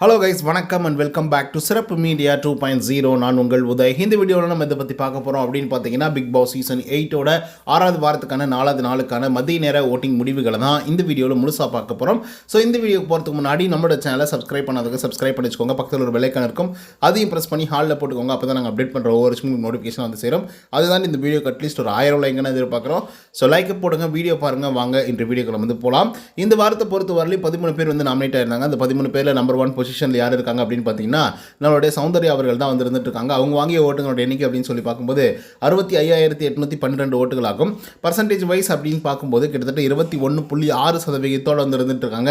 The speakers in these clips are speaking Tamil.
ஹலோ கைஸ், வணக்கம் அண்ட் வெல்கம் பேக் டு சிறப்பு மீடியா 2.0. நான் உங்கள் உதய். இந்த வீடியோவில் நம்ம இதை பற்றி பார்க்க போகிறோம் அப்படின்னு பார்த்தீங்கன்னா, பிக் பாஸ் சீசன் 8ஓட 6வது வாரத்துக்கான 4வது நாளுக்கான மதிய நேர ஓட்டிங் முடிவுகளை தான் இந்த வீடியோவில் முழுசாக பார்க்க போகிறோம். ஸோ இந்த வீடியோக்கு போகிறதுக்கு முன்னாடி நம்மளோட சேனலை சப்ஸ்கிரைப் பண்ணாதவங்க சப்ஸ்கிரைப் பண்ணி வச்சுக்கோங்க. பக்கத்தில் ஒரு பெல்லைக்கான் இருக்கும், அதையும் ப்ரெஸ் பண்ணி ஹாலில் போட்டுக்கோங்க. அப்போ தான் நாங்கள் அப்டேட் பண்ணுற ஒவ்வொரு விஷயமும் நோட்டிஃபிகேஷன் வந்து சேரும். அதுதான் இந்த வீடியோக்கு அட்லீஸ்ட் ஒரு 1000 லைக்குன்னு எதிர்பார்க்குறோம். ஸோ லைக் போடுங்க, வீடியோ பாருங்கள். வாங்க இன்று வீடியோக்களை வந்து போகலாம். இந்த வாரத்தை பொறுத்த வரலையும் 13 பேர் வந்து நாமினேட் ஆயிருந்தாங்க. அந்த 13 பேரில் நம்பர் 1 பொசிஷனில் யார் இருக்காங்க அப்படின்னு பார்த்தீங்கன்னா, நம்மளுடைய சௌந்தர்யா அவர்கள் தான் வந்து இருந்துட்டு இருக்காங்க. அவங்க வாங்கிய ஓட்டுகளோட எண்ணிக்கை அப்படின்னு சொல்லி பார்க்கும்போது 65,812 ஓட்டுகள் ஆகும். பர்சன்டேஜ் வைஸ் அப்படின்னு பார்க்கும்போது கிட்டத்தட்ட 21.6% வந்து இருந்துட்டு இருக்காங்க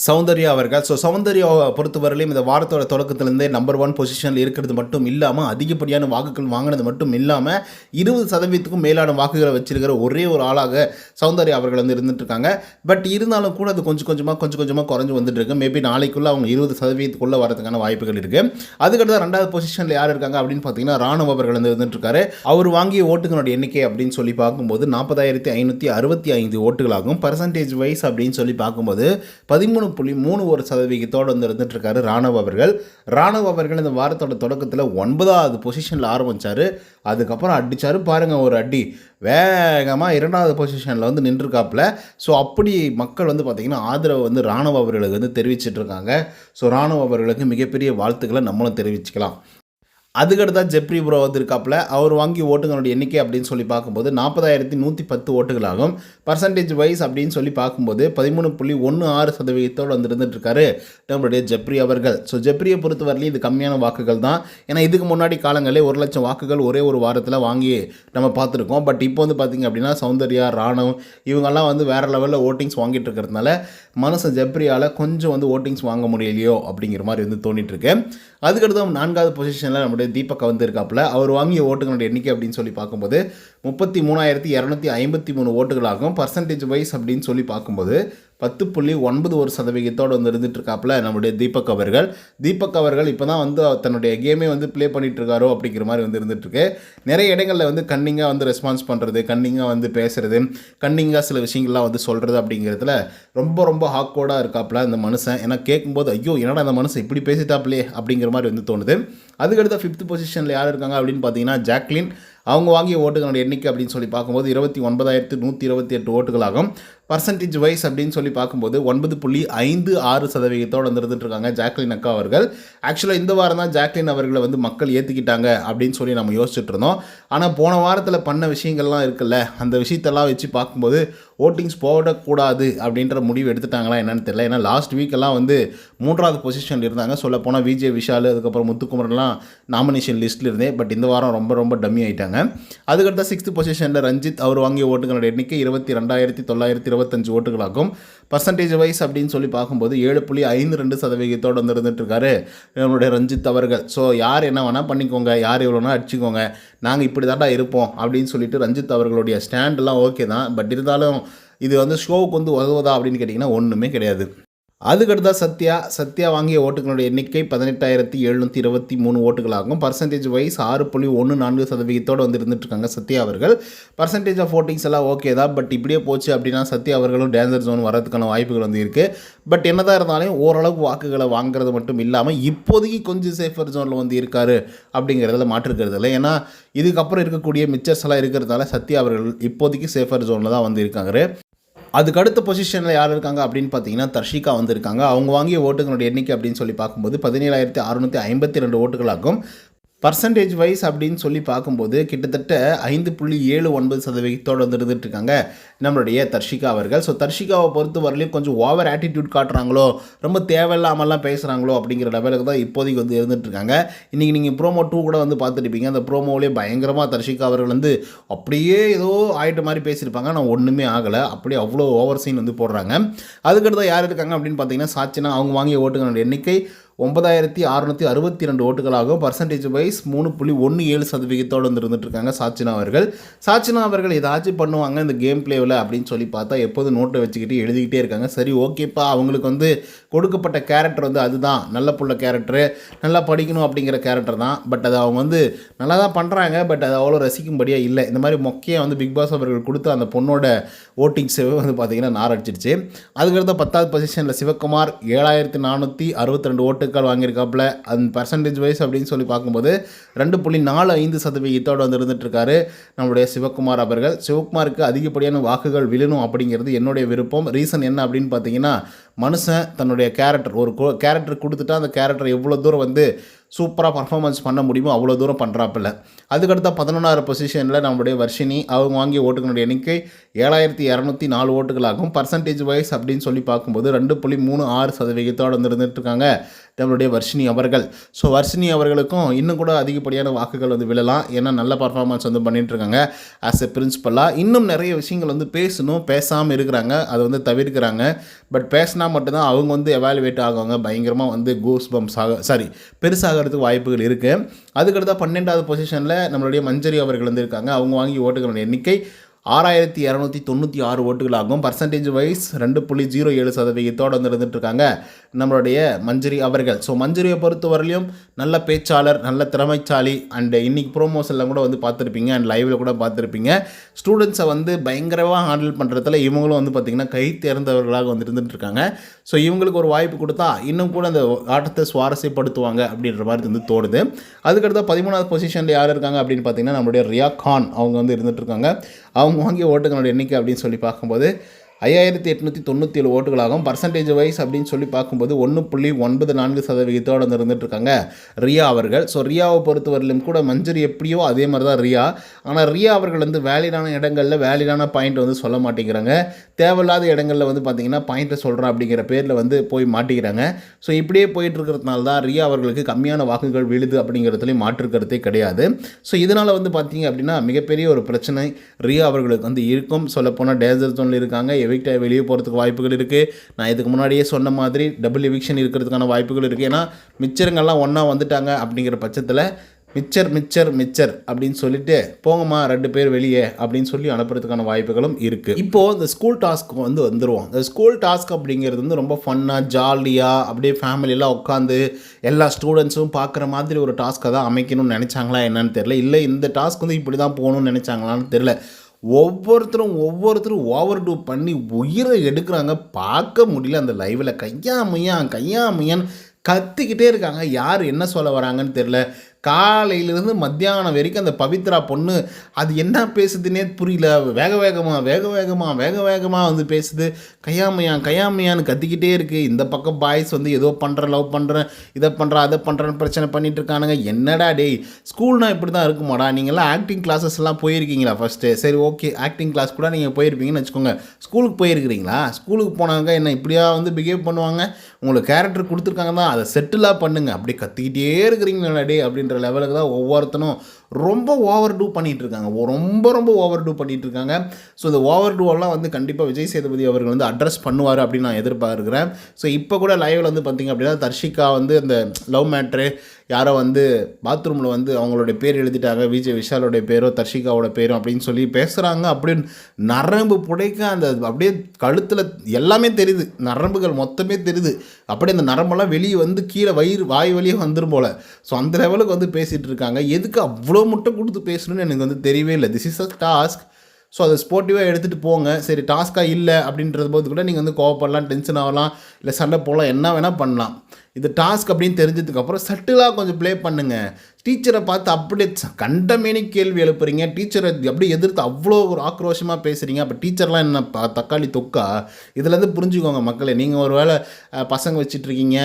சௌந்தர்யா அவர்கள். ஸோ சௌந்தர்யாவை பொறுத்தவரையிலும் இந்த வாரத்தோட தொடக்கத்திலேருந்தே நம்பர் 1 பொசிஷனில் இருக்கிறது மட்டும் இல்லாமல், அதிகப்படியான வாக்குகள் வாங்கினது மட்டும் இல்லாமல் 20%க்கும் மேலான வாக்குகளை வச்சிருக்கிற ஒரே ஒரு ஆளாக சௌந்தர்யா அவர்கள் வந்து இருந்துட்டு இருக்காங்க. பட் இருந்தாலும் கூட அது கொஞ்சம் கொஞ்சமாக குறைஞ்சு வந்துட்டு இருக்கு. மேபி நாளைக்குள்ள அவங்க 20%க்குள்ளே வரதுக்கான வாய்ப்புகள் இருக்கு. அதுக்கடுத்து 2வது பொசிஷனில் யார் இருக்காங்க அப்படின்னு பார்த்தீங்கன்னா, ராணுவ அவர்கள் வந்து இருந்துட்டு இருக்காரு. அவர் வாங்கிய ஓட்டுகளோட எண்ணிக்கை அப்படின்னு சொல்லி பார்க்கும்போது 40,565 ஓட்டுகளாகும். பர்சன்டேஜ் வைஸ் அப்படின்னு சொல்லி பார்க்கும்போது 13.31% வந்து இருந்துட்டு இருக்காரு ராணுவ அவர்கள். ராணுவ அவர்கள் இந்த வாரத்தோட தொடக்கத்தில் 9வது பொசிஷனில் ஆரம்பித்தார். அதுக்கப்புறம் அடித்தார் பாருங்க, ஒரு அடி வேகமாக 2வது பொசிஷனில் வந்து நின்றுருக்காப்புல. ஸோ அப்படி மக்கள் வந்து பார்த்திங்கன்னா ஆதரவு வந்து ராணுவ அவர்களுக்கு வந்து தெரிவிச்சிட்டு இருக்காங்க. ஸோ ராணுவ அவர்களுக்கு மிகப்பெரிய வாழ்த்துக்களை நம்மளும் தெரிவிச்சுக்கலாம். அதுக்கடுத்தா ஜெப்ரி ப்ரோ வந்து இருக்காப்புல. அவர் வாங்கி ஓட்டுகளோட எண்ணிக்கை அப்படின்னு சொல்லி பார்க்கும்போது 40,110 ஓட்டுகளாகும். பர்சன்டேஜ் வைஸ் அப்படின்னு சொல்லி பார்க்கும்போது 13.16% வந்து இருந்துட்டு இருக்காரு நம்மளுடைய ஜெப்ரி அவர்கள். ஸோ ஜெப்ரியை பொறுத்தவரையிலும் இது கம்மியான வாக்குகள் தான். ஏன்னா இதுக்கு முன்னாடி காலங்களே 1,00,000 வாக்குகள் ஒரே ஒரு வாரத்தில் வாங்கி நம்ம பார்த்துருக்கோம். பட் இப்போ வந்து பார்த்திங்க அப்படின்னா சௌந்தர்யா, ராணுவ் இவங்கெல்லாம் வந்து வேறு லெவலில் ஓட்டிங்ஸ் வாங்கிட்டு இருக்கிறதுனால மனுஷன் ஜெப்ரியால் கொஞ்சம் வந்து ஓட்டிங்ஸ் வாங்க முடியலையோ அப்படிங்கிற மாதிரி வந்து தோண்டிட்டு இருக்கு. அதுக்கடுத்து 4வது பொசிஷனில் நம்முடைய தீபக் வந்து இருக்காப்புல. அவர் வாங்கிய ஓட்டுகளோட எண்ணிக்கை அப்படின்னு சொல்லி பார்க்கும்போது 33,253 ஓட்டுகளாகும். பர்சன்டேஜ் வைஸ் அப்படின்னு சொல்லி பார்க்கும்போது 10.91% வந்து இருந்துட்டு இருக்காப்புல நம்முடைய தீபக் அவர்கள். தீபக் அவர்கள் இப்போ தான் வந்து தன்னுடைய கேமே வந்து ப்ளே பண்ணிட்டு இருக்காரோ அப்படிங்கிற மாதிரி வந்து இருந்துகிட்ருக்கு. நிறைய இடங்களில் வந்து கன்னிங்காக வந்து ரெஸ்பான்ஸ் பண்ணுறது, கன்னிங்காக வந்து பேசுகிறது, கன்னிங்காக சில விஷயங்கள்லாம் வந்து சொல்கிறது அப்படிங்கிறதுல ரொம்ப ஹாக்கோடாக இருக்காப்புல இந்த மனுஷன். ஏன்னா கேட்கும்போது ஐயோ என்னடா அந்த மனுஷன் இப்படி பேசிட்டாப்லே அப்படிங்கிற மாதிரி வந்து தோணுது. அதுக்கடுத்த 5th பொசிஷனில் யார் இருக்காங்க அப்படின்னு பார்த்தீங்கன்னா ஜாக்லின். அவங்க வாங்கிய ஓட்டுகளோட எண்ணிக்கை அப்படின்னு சொல்லி பார்க்கும்போது 29,128 ஓட்டுகளாகும். பர்சன்டேஜ் வைஸ் அப்படின்னு சொல்லி பார்க்கும்போது 9.56% வந்து இருந்துட்டு இருக்காங்க ஜாக்லின் அக்கா அவர்கள். ஆக்சுவலாக இந்த வாரம் தான் ஜாக்லின் அவர்களை வந்து மக்கள் ஏற்றுக்கிட்டாங்க அப்படின்னு சொல்லி நம்ம யோசிச்சுட்டு இருந்தோம். ஆனால் போன வாரத்தில் பண்ண விஷயங்கள்லாம் இருக்குல்ல, அந்த விஷயத்தெல்லாம் வச்சு பார்க்கும்போது ஓட்டிங்ஸ் போடக்கூடாது அப்படின்ற முடிவு எடுத்துட்டாங்களா என்னன்னு தெரியல. ஏன்னா லாஸ்ட் வீக்கெல்லாம் வந்து 3வது பொசிஷனில் இருந்தாங்க. சொல்ல போனால் விஜய் விஷால், அதுக்கப்புறம் முத்துக்குமரன்லாம் நாமினேஷன் லிஸ்ட்டில் இருந்தேன். பட் இந்த வாரம் ரொம்ப டம்மி ஆகிட்டாங்க. அதுக்கடுத்த 6th பொசிஷனில் ரஞ்சித். அவர் வாங்கிய ஓட்டுகளோட எண்ணிக்கை 22,925 ஓட்டுகளாகும். பர்சன்டேஜ் வைஸ் அப்படின்னு சொல்லி பார்க்கும்போது 7.52% வந்து இருந்துட்டு இருக்காரு நம்மளுடைய ரஞ்சித் அவர்கள். ஸோ யார் என்ன வேணால் பண்ணிக்கோங்க, யார் எவ்வளோனா அடிச்சுக்கோங்க, நாங்கள் இப்படி தாண்டா இருப்போம் அப்படின்னு சொல்லிட்டு ரஞ்சித் அவர்களுடைய ஸ்டாண்டெல்லாம் ஓகே தான். பட் இருந்தாலும் இது வந்து ஷோவுக்கு வந்து உதவுதா அப்படின்னு கேட்டிங்கன்னா ஒன்றுமே கிடையாது. அதுக்கடுத்தா சத்யா வாங்கிய ஓட்டுகளோட எண்ணிக்கை 18,723 ஓட்டுகளாகும். பர்சன்டேஜ் வைஸ் 6.14% வந்து இருந்துட்டுருக்காங்க சத்யா அவர்கள். பர்சன்டேஜ் ஆஃப் ஓட்டிங்ஸ் எல்லாம் ஓகே தான். பட் இப்படியே போச்சு அப்படின்னா சத்யா அவர்களும் டேஞ்சர் ஜோன் வரதுக்கான வாய்ப்புகள் வந்து இருக்குது. பட் என்னதான் இருந்தாலும் ஓரளவுக்கு வாக்குகளை வாங்குறது மட்டும் இல்லாமல் இப்போதைக்கு கொஞ்சம் சேஃபர் ஜோனில் வந்து இருக்கார் அப்படிங்கிறதுல மாற்றுக்கிறது இல்லை. ஏன்னா இதுக்கப்புறம் இருக்கக்கூடிய மிச்சர்ஸ் எல்லாம் இருக்கிறதுனால சத்யா அவர்கள் இப்போதைக்கு சேஃபர் ஜோனில் தான் வந்து இருக்காங்க. அதுக்கு அடுத்த பொசிஷனில் யார் இருக்காங்க அப்படின்னு பார்த்தீங்கன்னா தர்ஷிகா வந்திருக்காங்க. அவங்க வாங்கிய ஓட்டுகளோட எண்ணிக்கை அப்படின்னு சொல்லி பார்க்கும்போது 17,652 ஓட்டுகளாகும். பர்சன்டேஜ் வைஸ் அப்படின்னு சொல்லி பார்க்கும்போது கிட்டத்தட்ட 5.79% வந்து இருந்துகிட்ருக்காங்க நம்மளுடைய தர்ஷிகா அவர்கள். ஸோ தர்ஷிகாவை பொறுத்த வரலையும் கொஞ்சம் ஓவர் ஆட்டிடியூட் காட்டுறாங்களோ, ரொம்ப தேவையில்லாமல்லாம் பேசுகிறாங்களோ அப்படிங்கிற லெவலுக்கு தான் இப்போதைக்கு வந்து இருந்துகிட்ருக்காங்க. இன்றைக்கி நீங்கள் ப்ரோமோ 2 கூட வந்து பார்த்துருப்பீங்க. அந்த ப்ரோமோவிலே பயங்கரமாக தர்ஷிகா அவர்கள் வந்து அப்படியே ஏதோ ஆகிட்ட மாதிரி பேசியிருப்பாங்க. ஆனால் ஒன்றுமே ஆகலை, அப்படியே அவ்வளோ ஓவர் சீன் வந்து போடுறாங்க. அதுக்கடுத்து யார் இருக்காங்க அப்படின்னு பார்த்தீங்கன்னா சாச்சினா. அவங்க வாங்கிய ஓட்டுகளோட எண்ணிக்கை 9,662 ஓட்டுகளாகும். பர்சன்டேஜ் வைஸ் 3.17% வந்து இருந்துகிட்ருக்காங்க சாச்சினா அவர்கள். சாச்சினா அவர்கள் ஏதாச்சும் பண்ணுவாங்க இந்த கேம் பிளேவில் அப்படின்னு சொல்லி பார்த்தா எப்போதும் நோட்டை வச்சுக்கிட்டு எழுதிக்கிட்டே இருக்காங்க. சரி ஓகேப்பா, அவங்களுக்கு வந்து கொடுக்கப்பட்ட கேரக்டர் வந்து அதுதான், நல்ல புள்ள கேரக்டரு, நல்லா படிக்கணும் அப்படிங்கிற கேரக்டர் தான். பட் அதை அவங்க வந்து நல்லா தான் பண்ணுறாங்க. பட் அது அவ்வளோ ரசிக்கும்படியாக இல்லை. இந்த மாதிரி மொக்கையாக வந்து பிக் பாஸ் அவர்கள் கொடுத்து அந்த பொண்ணோட ஓட்டிங்ஸே வந்து பார்த்திங்கன்னா நார் அடிச்சிருச்சு. அதுக்கடுத்த 10வது பொசிஷனில் சிவகுமார் 7,462 ஓட்டுகள் வாக்கெடுக்கால் வாங்கியிருக்காப்புல. அந்த பர்சன்டேஜ் வைஸ் அப்படின்னு சொல்லி பார்க்கும்போது 2.45% வந்து இருந்துகிட்ருக்காரு நம்மளுடைய சிவகுமார் அவர்கள். சிவகுமாருக்கு அதிகப்படியான வாக்குகள் விழணும் அப்படிங்கிறது என்னுடைய விருப்பம். ரீசன் என்ன அப்படின்னு பார்த்தீங்கன்னா, மனுஷன் தன்னுடைய ஒரு கேரக்டர் கொடுத்துட்டா அந்த கேரக்டர் எவ்வளோ தூரம் வந்து சூப்பராக பர்ஃபார்மன்ஸ் பண்ண முடியுமோ அவ்வளோ தூரம் பண்ணுறாப்பில்ல. அதுக்கடுத்த 11வது பொசிஷனில் நம்மளுடைய வர்ஷினி, அவங்க வாங்கிய ஓட்டுகளுடைய எண்ணிக்கை 7204 ஓட்டுகளாகும். பர்சன்டேஜ் வைஸ் அப்படின்னு சொல்லி பார்க்கும்போது 2.36% வந்து இருந்துகிட்ருக்காங்க நம்மளுடைய வர்ஷினி அவர்கள். ஸோ வர்ஷினி அவர்களுக்கும் இன்னும் கூட அதிகப்படியான வாக்குகள் வந்து விழலாம். ஏன்னா நல்ல பர்ஃபார்மன்ஸ் வந்து பண்ணிகிட்ருக்காங்க ஆஸ் எ பிரின்சிபலாக. இன்னும் நிறைய விஷயங்கள் வந்து பேசணும், பேசாமல் இருக்கிறாங்க, அதை வந்து தவிர்க்கிறாங்க. பட் பேசினா மட்டும்தான் அவங்க வந்து எவாலுவேட் ஆகுவாங்க, பயங்கரமாக வந்து கூஸ் பம்ப்ஸ் பெருசாகிறதுக்கு வாய்ப்புகள் இருக்குது. அதுக்கடுத்த 12வது பொசிஷனில் நம்மளுடைய மஞ்சரி அவர்கள் வந்து இருக்காங்க. அவங்க வாங்கி ஓட்டுகளுடைய எண்ணிக்கை 6296 ஓட்டுகளாகும். பர்சன்டேஜ் வைஸ் 2.07% வந்து இருந்துகிட்ருக்காங்க நம்மளுடைய மஞ்சரி அவர்கள். ஸோ மஞ்சரியை பொறுத்தவரையிலையும் நல்ல பேச்சாளர், நல்ல திறமைச்சாலி. அண்ட் இன்றைக்கி ப்ரோமோஷனில் கூட வந்து பார்த்துருப்பீங்க, அண்ட் லைவில் கூட பார்த்துருப்பீங்க. ஸ்டூடெண்ட்ஸை வந்து பயங்கரமாக ஹேண்டில் பண்ணுறதுல இவங்களும் வந்து பார்த்திங்கன்னா கை தேர்ந்தவர்களாக வந்து இருந்துகிட்ருக்காங்க. ஸோ இவங்களுக்கு ஒரு வாய்ப்பு கொடுத்தா இன்னும் கூட அந்த ஆட்டத்தை சுவாரஸ்யப்படுத்துவாங்க அப்படின்ற மாதிரி வந்து தோணுது. அதுக்கடுத்த 13வது பொசிஷனில் யார் இருக்காங்க அப்படின்னு பார்த்தீங்கன்னா நம்மளுடைய ரியா கான் அவங்க வந்து இருந்துகிட்ருக்காங்க. அவங்க வாங்கிய ஓட்டுகளோட எண்ணிக்கை அப்படின்னு சொல்லி பார்க்கும்போது 5897 ஓட்டுகளாகும். பர்சன்டேஜ் வைஸ் அப்படின்னு சொல்லி பார்க்கும்போது 1.94% வந்து இருந்துகிட்ருக்காங்க ரியா அவர்கள். ஸோ ரியாவை பொறுத்தவரையிலும் கூட மஞ்சரி எப்படியோ அதே மாதிரி தான் ரியா. ஆனால் ரியா அவர்கள் வந்து வேலிடான இடங்களில் வேலிடான பாயிண்ட் வந்து சொல்ல மாட்டேங்கிறாங்க. தேவையில்லாத இடங்களில் வந்து பார்த்திங்கன்னா பாயிண்ட்டை சொல்கிறேன் அப்படிங்கிற பேரில் வந்து போய் மாட்டிக்கிறாங்க. ஸோ இப்படியே போயிட்டுருக்கிறதுனால தான் ரியா அவர்களுக்கு கம்மியான வாக்குகள் விழுது அப்படிங்கிறதுலேயும் மாற்றுக்கிறதே கிடையாது. ஸோ இதனால் வந்து பார்த்திங்க அப்படின்னா மிகப்பெரிய ஒரு பிரச்சனை ரியா அவர்களுக்கு வந்து இருக்கும். சொல்லப்போனால் டேஞ்சர் ஜோனில் இருக்காங்க, எவிக்டாக வெளியே போகிறதுக்கு வாய்ப்புகள் இருக்குது. நான் இதுக்கு முன்னாடியே சொன்ன மாதிரி டபுள் எவிக்ஷன் இருக்கிறதுக்கான வாய்ப்புகள் இருக்குது. ஏன்னா மிச்சருங்கள்லாம் ஒன்றா வந்துட்டாங்க அப்படிங்கிற பட்சத்தில் மிச்சர் அப்படின்னு சொல்லிட்டு போங்கம்மா 2 பேர் வெளியே அப்படின்னு சொல்லி அனுப்புறதுக்கான வாய்ப்புகளும் இருக்குது. இப்போது இந்த ஸ்கூல் டாஸ்க்கு வந்து வந்துடுவோம். இந்த ஸ்கூல் டாஸ்க் அப்படிங்கிறது வந்து ரொம்ப ஃபன்னாக ஜாலியாக அப்படியே ஃபேமிலியெல்லாம் உட்காந்து எல்லா ஸ்டூடெண்ட்ஸும் பார்க்குற மாதிரி ஒரு டாஸ்க்கை தான் அமைக்கணும்னு நினச்சாங்களா என்னன்னு தெரில. இல்லை இந்த டாஸ்க் வந்து இப்படி தான் போகணும்னு நினச்சாங்களான்னு தெரில. ஒவ்வொருத்தரும் ஓவர் டூ பண்ணி உயிரை எடுக்கிறாங்க. பார்க்க முடியல அந்த லைவில். கையாமையான்னு கத்திக்கிட்டே இருக்காங்க. யார் என்ன சொல்ல வராங்கன்னு தெரில. காலையிலேருந்து மத்தியானம் வரைக்கும் அந்த பவித்ரா பொண்ணு அது என்ன பேசுதுன்னே புரியல. வேக வேகமாக வந்து பேசுது. கையாமையான்னு கத்திக்கிட்டே இருக்குது. இந்த பக்கம் பாய்ஸ் வந்து ஏதோ லவ் பண்ணுறேன், இதை பண்ணுறேன், அதை பண்ணுறேன்னு பிரச்சனை பண்ணிகிட்டு இருக்கானுங்க. என்னடா டேய், ஸ்கூல்னால் இப்படி தான் இருக்குமாடா? நீங்கள்லாம் ஆக்டிங் கிளாஸஸ் எல்லாம் போயிருக்கீங்களா ஃபஸ்ட்டு? சரி ஓகே, ஆக்டிங் கிளாஸ் கூட நீங்கள் போயிருப்பீங்கன்னு வச்சுக்கோங்க. ஸ்கூலுக்கு போயிருக்கிறீங்களா? ஸ்கூலுக்கு போனாங்க என்ன இப்படியா வந்து பிஹேவ் பண்ணுவாங்க? உங்களுக்கு கேரக்டர் கொடுத்துருக்காங்க தான், அதை செட்டிலாக பண்ணுங்கள். அப்படி கத்திக்கிட்டே இருக்கிறீங்களா டே அப்படின்ற லெவலுக்கு தான் ஒவ்வொருத்தனும் ரொம்ப ஓவர் டூ பண்ணிகிட்ருக்காங்க. ரொம்ப ஓவர் டூ பண்ணிகிட்ருக்காங்க. ஸோ இந்த ஓவர் டூவெல்லாம் வந்து கண்டிப்பாக விஜய் சேதுபதி அவர்கள் வந்து அட்ரஸ் பண்ணுவார் அப்படின்னு நான் எதிர்பார்க்குறேன். ஸோ இப்போ கூட லைவில் வந்து பார்த்திங்க அப்படின்னா தர்ஷிகா வந்து அந்த லவ் மேட்ரு யாரோ வந்து பாத்ரூமில் வந்து அவங்களுடைய பேர் எழுதிட்டாங்க, விஜய் விஷாலோடைய பேரோ தர்ஷிகாவோட பேரும் அப்படின்னு சொல்லி பேசுகிறாங்க. அப்படின்னு நரம்பு புடைக்க அந்த அப்படியே கழுத்தில் எல்லாமே தெரியுது, நரம்புகள் மொத்தமே தெரியுது. அப்படியே அந்த நரம்பெல்லாம் வெளியே வந்து கீழே வாய் வழியே வந்துடும் போல். ஸோ அந்த லெவலுக்கு வந்து பேசிகிட்டு இருக்காங்க. எதுக்கு அவ்வளோ முட்டை கொடுத்து பேசணும்னு எனக்கு வந்து தெரியவே இல்லை. This is a task. So அதை ஸ்போர்ட்டிவாக எடுத்துகிட்டு போங்க. சரி டாஸ்க்காக இல்லை அப்படின்றது போது கூட நீங்கள் வந்து கோவப்படலாம், டென்ஷன் ஆகலாம், இல்லை சண்டை போடலாம், என்ன வேணால் பண்ணலாம். இது டாஸ்க் அப்படின்னு தெரிஞ்சதுக்கப்புறம் சட்டிலாக கொஞ்சம் ப்ளே பண்ணுங்கள். டீச்சரை பார்த்து அப்படியே கண்டமேனி கேள்வி எழுப்புறீங்க. டீச்சரை அப்படியே எதிர்த்து அவ்வளோ ஒரு ஆக்ரோஷமாக பேசுகிறீங்க. அப்போ டீச்சர்லாம் என்ன தக்காளி தொக்கா? இதுலேருந்து புரிஞ்சுக்கோங்க மக்களே. நீங்கள் ஒரு வேளை பசங்க வச்சிட்ருக்கீங்க,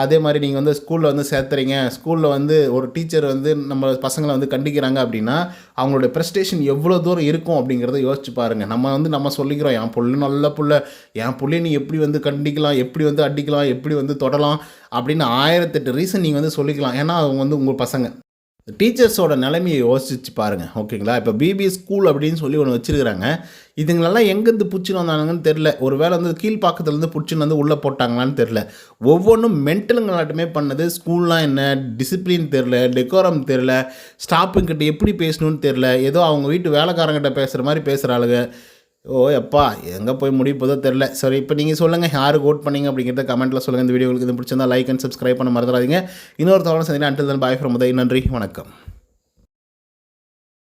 அதே மாதிரி நீங்கள் வந்து ஸ்கூலில் வந்து சேர்த்துறீங்க, ஸ்கூலில் வந்து ஒரு டீச்சர் வந்து நம்ம பசங்களை வந்து கண்டிக்கிறாங்க அப்படின்னா அவங்களோட ப்ரெஸ்டேஷன் எவ்வளோ தூரம் இருக்கும் அப்படிங்கிறத யோசிச்சு பாருங்கள். நம்ம சொல்லிக்கிறோம் என் புள்ள நல்ல புள்ள, என் புள்ளையை நீ எப்படி வந்து கண்டிக்கலாம், எப்படி வந்து அடிக்கலாம், எப்படி வந்து தொடலாம் அப்படின்னு 1008 ரீசன் நீங்கள் வந்து சொல்லிக்கலாம். ஏன்னா அவங்க வந்து உங்கள் பசங்க. டீச்சர்ஸோட நிலைமையை யோசிச்சு பாருங்கள், ஓகேங்களா? இப்போ பிபி ஸ்கூல் அப்படின்னு சொல்லி ஒன்று வச்சுருக்கிறாங்க. இதுங்களெல்லாம் எங்கேருந்து பிடிச்சின்னு வந்தாங்கன்னு தெரில. ஒரு வேளை வந்து கீழ்ப்பாக்கத்துலேருந்து பிடிச்சின்னு வந்து உள்ளே போட்டாங்களான்னு தெரில. ஒவ்வொன்றும் மென்டலுங்களாட்டமே பண்ணது. ஸ்கூல்லாம் என்ன டிசிப்ளின் தெரில, டெக்கோரம் தெரில, ஸ்டாஃபுங்கிட்ட எப்படி பேசணும்னு தெரில, ஏதோ அவங்க வீட்டு வேலைக்காரங்கிட்ட பேசுகிற மாதிரி பேசுகிறாளுங்க. ஓ எப்பா எங்கே போய் முடிவு போதோ தெரில. சரி இப்போ நீங்கள் சொல்லுங்கள், யாருக்கு ஓட் பண்ணிங்க அப்படிங்கிறத கமெண்ட்டில் சொல்லுங்கள். இந்த வீடியோ உங்களுக்கு இது பிடிச்சிருந்தா லைக் அண்ட் சப்ஸ்கிரைப் பண்ண மறந்துடாதீங்க. இன்னொரு தவணை சந்தினா until then bye from Uday. நன்றி, வணக்கம்.